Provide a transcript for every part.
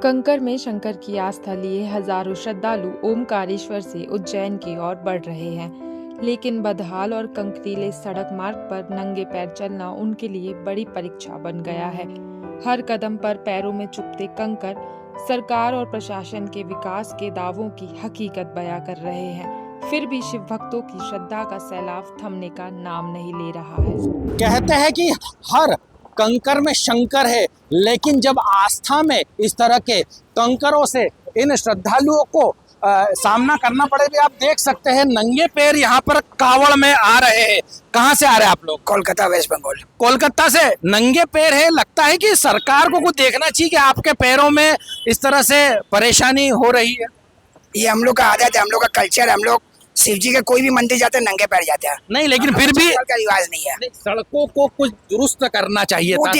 कंकर में शंकर की आस्था लिए हजारों श्रद्धालु ओमकारेश्वर से उज्जैन की ओर बढ़ रहे हैं, लेकिन बदहाल और कंकरीले सड़क मार्ग पर नंगे पैर चलना उनके लिए बड़ी परीक्षा बन गया है। हर कदम पर पैरों में चुभते कंकर सरकार और प्रशासन के विकास के दावों की हकीकत बयां कर रहे हैं, फिर भी शिव भक्तों की श्रद्धा का सैलाब थमने का नाम नहीं ले रहा है। कहते हैं कि हर कंकर में शंकर है, लेकिन जब आस्था में इस तरह के कंकरों से इन श्रद्धालुओं को सामना करना पड़े भी आप देख सकते हैं नंगे पैर यहाँ पर कावड़ में आ रहे हैं। कहाँ से आ रहे हैं आप लोग? कोलकाता, वेस्ट बंगाल। कोलकाता से नंगे पैर है। लगता है कि सरकार को कुछ देखना चाहिए कि आपके पैरों में इस तरह से परेशानी हो रही है। ये हम लोग का आदत है, हम लोग का कल्चर है। हम लोग शिव जी के कोई भी मंदिर जाते हैं नंगे पैर जाते हैं। नहीं, लेकिन फिर भी का रिवाज नहीं है। सड़कों को कुछ दुरुस्त करना चाहिए था।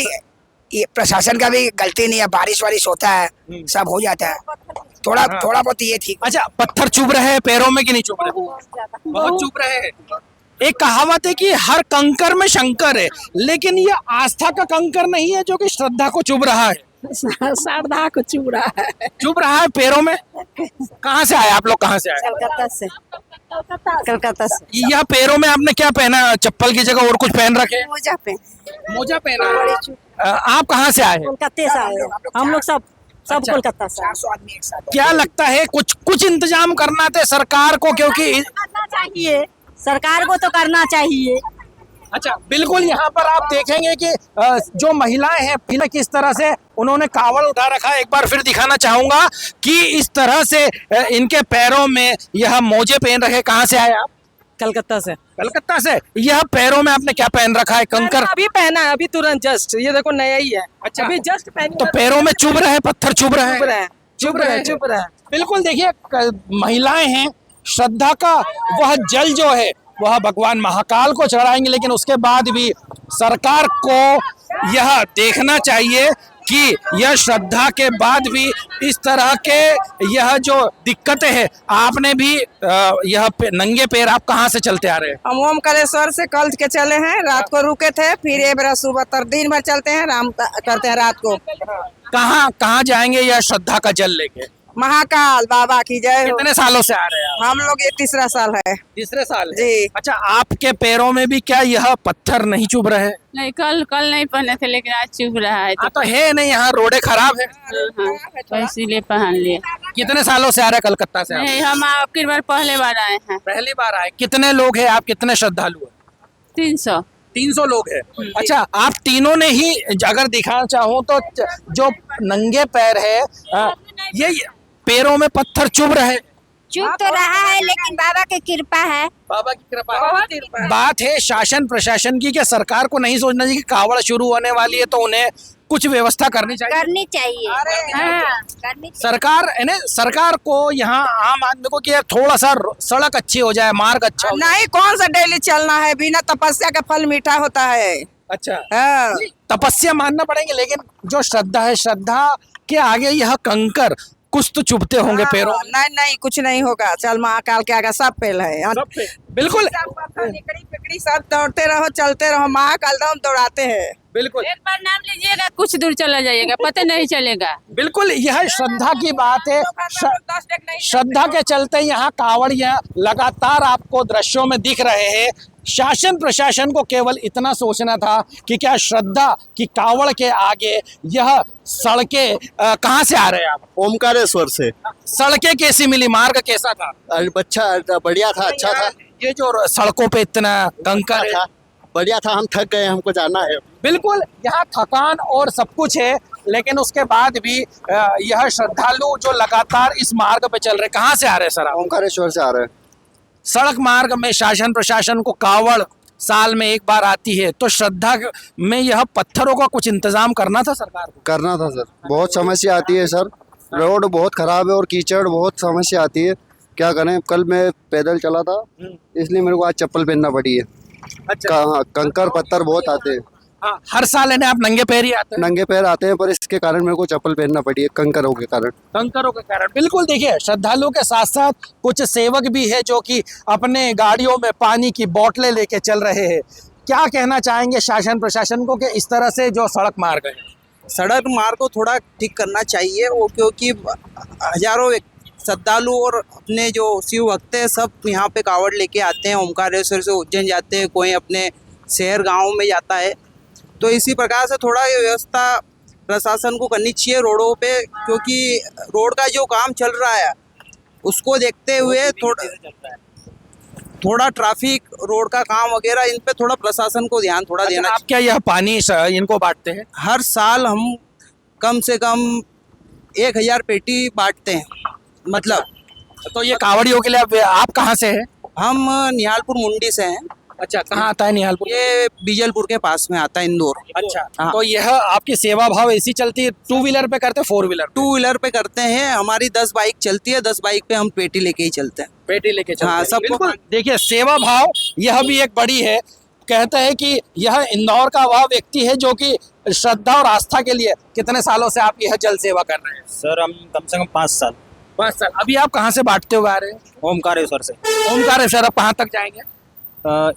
ये प्रशासन का भी गलती नहीं है। बारिश वारिश होता है, सब हो जाता है। थोड़ा बहुत ये ठीक। अच्छा, पत्थर चुभ रहे हैं पैरों में कि नहीं चुभ रहे? बहुत चुभ रहे हैं। एक कहावत है कि हर कंकर में शंकर है, लेकिन ये आस्था का कंकर नहीं है जो कि श्रद्धा को चुभ रहा है। श्रद्धा को चुभ रहा है पैरों में। कहाँ से आए आप लोग? कहाँ से आए? कलकत्ता से। यह पैरों में आपने क्या पहना? चप्पल की जगह और कुछ पहन रखे? मोजा पहना। आप कहाँ से आए? कोलकाता से आए। हम लोग सब कोलकाता से। 400 आदमी एक साथ। क्या लगता है कुछ इंतजाम करना था सरकार को, क्योंकि करना चाहिए, सरकार को तो करना चाहिए। अच्छा, बिल्कुल। यहाँ पर आप देखेंगे कि जो महिलाएं हैं फिर किस तरह से उन्होंने कावड़ उठा रखा है। एक बार फिर दिखाना चाहूंगा कि इस तरह से इनके पैरों में यह मोजे पहन रखे। कहाँ से आए आप? कलकत्ता से। कलकत्ता से। यह पैरों में आपने क्या पहन रखा है? कंकर? अभी पहना है, अभी तुरंत जस्ट। ये देखो नया ही है। अच्छा, अभी जस्ट पहनी। तो पैरों में चुभ रहे हैं, पत्थर चुभ रहे हैं। चुभ रहे हैं। बिल्कुल। देखिए, महिलाएं हैं, श्रद्धा का वह जल जो है वह भगवान महाकाल को चढ़ाएंगे, लेकिन उसके बाद भी सरकार को यह देखना चाहिए कि यह श्रद्धा के बाद भी इस तरह के यह जो दिक्कतें हैं। आपने भी यह नंगे पैर आप कहाँ से चलते आ रहे हैं? हम ओमकारेश्वर से कल के चले हैं, रात को रुके थे, फिर ये बड़ा सुबह तक दिन भर चलते हैं, राम करते हैं रात को। कहाँ जाएंगे यह श्रद्धा का जल लेके? महाकाल बाबा की जय। कितने सालों से आ रहे हैं? हम लोग ये तीसरा साल है। तीसरे साल जी। अच्छा, आपके पैरों में भी क्या यह पत्थर नहीं चुभ रहे? नहीं, कल नहीं पहने थे, लेकिन आज चुभ रहा है। तो है नहीं, यहाँ रोडे खराब है। तो इसीलिए पहन लिए। कितने सालों से आ रहे हैं कलकत्ता से? नहीं, हम आखिर बार पहले बार आए हैं। पहली बार आए। कितने लोग हैं आप? कितने श्रद्धालु हैं? 300 लोग हैं। अच्छा, आप तीनों ने ही अगर दिखाना चाहूँ तो जो नंगे पैर है, ये पैरों में पत्थर चुभ रहे? चुभ तो रहा है, लेकिन बाबा की कृपा है। बाबा की कृपा। बात है शासन प्रशासन की, क्या सरकार को नहीं सोचना चाहिए कि कावड़ शुरू होने वाली है तो उन्हें कुछ व्यवस्था करनी चाहिए? करनी चाहिए। करनी चाहिए। सरकार को यहाँ आम आदमी को कि थोड़ा सा सड़क अच्छी हो जाए, मार्ग अच्छा हो जाए। नहीं, कौन सा डेली चलना है? बिना तपस्या का फल मीठा होता है। अच्छा, हाँ। तपस्या मानना पड़ेंगे, लेकिन जो श्रद्धा है, श्रद्धा के आगे यह कंकर कुछ तो चुभते होंगे पैरों। नहीं, कुछ नहीं होगा। चल महाकाल के आगे सब फेल है। बिल्कुल। पिकड़ी सब दौड़ते रहो, चलते रहो, महाकाल दम दौड़ाते हैं। बिल्कुल। एक बार नाम लीजिएगा, कुछ दूर चला जाइएगा, पता नहीं चलेगा। बिल्कुल, यह श्रद्धा की बात है। श्रद्धा के चलते यहाँ कांवड़ियाँ लगातार आपको दृश्यों में दिख रहे हैं। शासन प्रशासन को केवल इतना सोचना था कि क्या श्रद्धा की कावड़ के आगे यह सड़कें। कहाँ से आ रहे हैं आप? ओमकारेश्वर से। सड़कें कैसी मिली? मार्ग कैसा था? अच्छा, बढ़िया था, अच्छा था। ये जो सड़कों पे इतना कंकर था, बढ़िया था। हम थक गए, हमको जाना है। बिल्कुल, यहाँ थकान और सब कुछ है, लेकिन उसके बाद भी यह श्रद्धालु जो लगातार इस मार्ग पे चल रहे। कहाँ से आ रहे हैं सर? ओमकारेश्वर से आ रहे हैं। सड़क मार्ग में शासन प्रशासन को कावड़ साल में एक बार आती है, तो श्रद्धा में यह पत्थरों का कुछ इंतजाम करना था सरकार को। करना था सर। बहुत समस्या आती है सर, रोड बहुत खराब है और कीचड़ बहुत समस्या आती है। क्या करें, कल मैं पैदल चला था, इसलिए मेरे को आज चप्पल पहनना पड़ी है। अच्छा। कंकर पत्थर बहुत आते हैं। हाँ, हर साल इन्हें आप नंगे पैर ही आते हैं? नंगे पैर आते हैं, पर इसके कारण मेरे को चप्पल पहनना पड़ी है, कंकरों के कारण। बिल्कुल। देखिए, श्रद्धालुओं के साथ साथ कुछ सेवक भी है जो कि अपने गाड़ियों में पानी की बोतलें लेके चल रहे हैं। क्या कहना चाहेंगे शासन प्रशासन को कि इस तरह से जो सड़क मार्ग है? सड़क मार्ग को थोड़ा ठीक करना चाहिए वो, क्योंकि हजारों श्रद्धालु और अपने जो शिव भक्त हैं सब यहाँ पे कावड़ लेके आते हैं। ओमकारेश्वर से उज्जैन जाते हैं, कोई अपने शहर गांव में जाता है। तो इसी प्रकार से थोड़ा ये व्यवस्था प्रशासन को करनी चाहिए रोडों पे, क्योंकि रोड का जो काम चल रहा है उसको देखते हुए थोड़ा ट्रैफिक, रोड का काम वगैरह, इन पे थोड़ा प्रशासन को ध्यान थोड़ा देना आप क्या यह पानी इनको बांटते हैं? हर साल हम कम से कम 1000 पेटी बांटते हैं। मतलब तो ये कावड़ियों के लिए आप कहाँ से हैं? हम निहालपुर मुंडी से हैं। अच्छा, कहाँ आता है निहालपुर? ये बीजलपुर के पास में आता है, इंदौर। अच्छा, हाँ। तो यह आपकी सेवा भाव ऐसी चलती है? 2 व्हीलर पे करते हैं, 4 व्हीलर? 2 व्हीलर पे करते हैं। हमारी 10 बाइक चलती है, 10 बाइक पे हम पेटी लेके ही चलते हैं। पेटी लेके चलते हाँ, हैं। सबको बिल्कुल। देखिए, सेवा भाव यह भी एक बड़ी है। कहते हैं कि यह इंदौर का वह व्यक्ति है जो कि श्रद्धा और आस्था के लिए कितने सालों से आप यह जल सेवा कर रहे हैं? सर हम कम से कम 5 साल। 5 साल। अभी आप कहाँ से बांटते हुए आ रहे हैं? ओमकारेश्वर से। ओमकारेश्वर। अब कहाँ तक जाएंगे?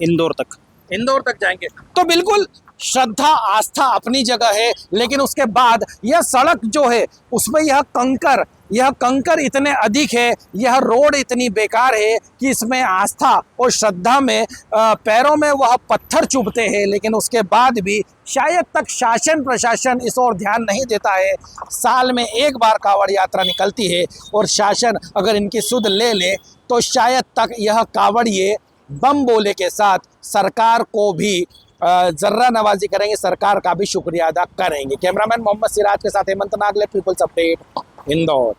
इंदौर तक। इंदौर तक जाएंगे। तो बिल्कुल श्रद्धा आस्था अपनी जगह है, लेकिन उसके बाद यह सड़क जो है उसमें यह कंकर इतने अधिक है, यह रोड इतनी बेकार है कि इसमें आस्था और श्रद्धा में पैरों में वह पत्थर चुभते हैं, लेकिन उसके बाद भी शायद तक शासन प्रशासन इस ओर ध्यान नहीं देता है। साल में एक बार कावड़ यात्रा निकलती है और शासन अगर इनकी सुध ले ले तो शायद तक यह कावड़िए बम बोले के साथ सरकार को भी जर्रा नवाजी करेंगे, सरकार का भी शुक्रिया अदा करेंगे। कैमरामैन मोहम्मद सिराज के साथ हेमंत नागले, पीपल्स अपडेट, इंदौर।